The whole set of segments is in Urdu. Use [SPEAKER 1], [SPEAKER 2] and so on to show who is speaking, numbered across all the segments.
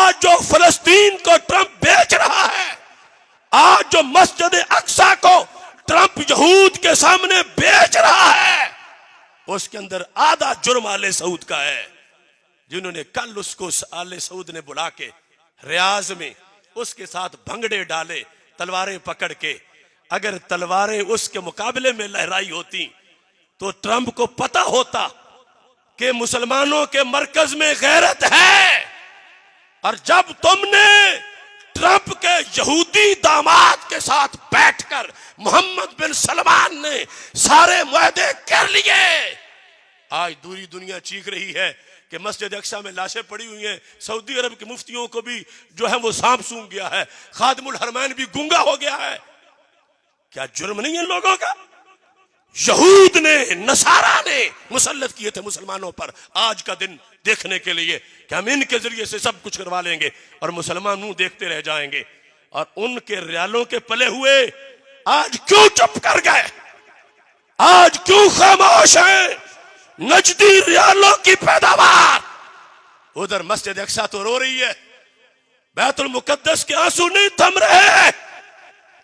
[SPEAKER 1] آج جو فلسطین کو ٹرمپ بیچ رہا ہے، آج جو مسجد اقصی کو ٹرمپ یہود کے سامنے بیچ رہا ہے، اس کے اندر آدھا جرم آل سعود کا ہے، جنہوں نے کل اس کو آل سعود نے بلا کے ریاض میں اس کے ساتھ بھنگڑے ڈالے تلواریں پکڑ کے۔ اگر تلواریں اس کے مقابلے میں لہرائی ہوتی تو ٹرمپ کو پتا ہوتا کہ مسلمانوں کے مرکز میں غیرت ہے۔ اور جب تم نے ٹرمپ کے یہودی داماد کے ساتھ بیٹھ کر محمد بن سلمان نے سارے معاہدے کر لیے، آج دوری دنیا چیخ رہی ہے کہ مسجد اقصی میں لاشیں پڑی ہوئی ہیں، سعودی عرب کے مفتیوں کو بھی جو ہے وہ سانپ سونگ گیا ہے، خادم الحرمین بھی گنگا ہو گیا ہے۔ کیا جرم نہیں ہے لوگوں کا؟ یہود نے، نصارہ نے مسلط کیے تھے مسلمانوں پر آج کا دن دیکھنے کے لیے کہ ہم ان کے ذریعے سے سب کچھ کروا لیں گے، اور مسلمان منہ دیکھتے رہ جائیں گے۔ اور ان کے ریالوں کے پلے ہوئے آج کیوں چپ کر گئے؟ آج کیوں خاموش ہیں؟ نجدی ریالوں کی پیداوار، ادھر مسجد اقصی تو رو رہی ہے، بیت المقدس کے آنسو نہیں تھم رہے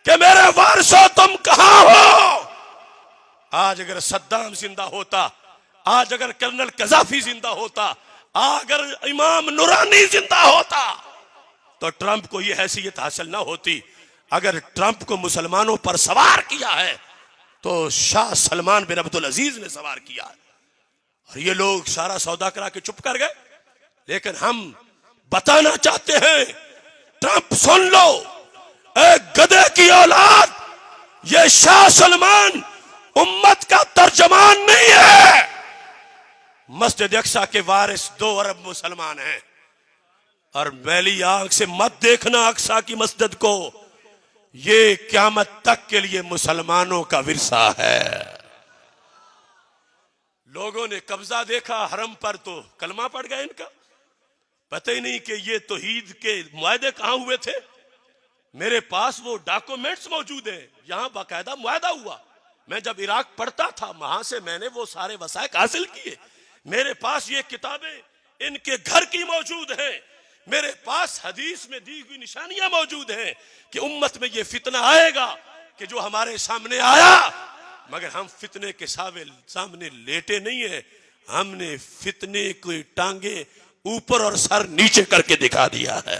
[SPEAKER 1] کہ میرے وارثوں تم کہاں ہو۔ آج اگر صدام زندہ ہوتا، آج اگر کرنل قذافی زندہ ہوتا، اگر امام نورانی زندہ ہوتا تو ٹرمپ کو یہ حیثیت حاصل نہ ہوتی۔ اگر ٹرمپ کو مسلمانوں پر سوار کیا ہے تو شاہ سلمان بن عبدالعزیز نے سوار کیا ہے، اور یہ لوگ سارا سودا کرا کے چپ کر گئے۔ لیکن ہم بتانا چاہتے ہیں، ٹرمپ سن لو، اے گدھے کی اولاد، یہ شاہ سلمان امت کا ترجمان نہیں ہے۔ مسجد اقصی کے وارث 2 ارب مسلمان ہیں، اور میلی آنکھ سے مت دیکھنا اقصی کی مسجد کو، یہ قیامت تک کے لیے مسلمانوں کا ورثہ ہے۔ لوگوں نے قبضہ دیکھا حرم پر تو کلمہ پڑ گیا ان کا، پتہ ہی نہیں کہ یہ توحید کے معاہدے کہاں ہوئے تھے۔ میرے پاس وہ ڈاکومنٹس موجود ہیں، یہاں باقاعدہ معاہدہ ہوا۔ میں جب عراق پڑھتا تھا وہاں سے میں نے وہ سارے وثائق حاصل کیے۔ میرے پاس یہ کتابیں ان کے گھر کی موجود ہیں، میرے پاس حدیث میں دی ہوئی نشانیاں موجود ہیں کہ امت میں یہ فتنہ آئے گا کہ جو ہمارے سامنے آیا، مگر ہم فتنے کے سامنے لیٹے نہیں ہیں، ہم نے فتنے کی ٹانگیں اوپر اور سر نیچے کر کے دکھا دیا ہے۔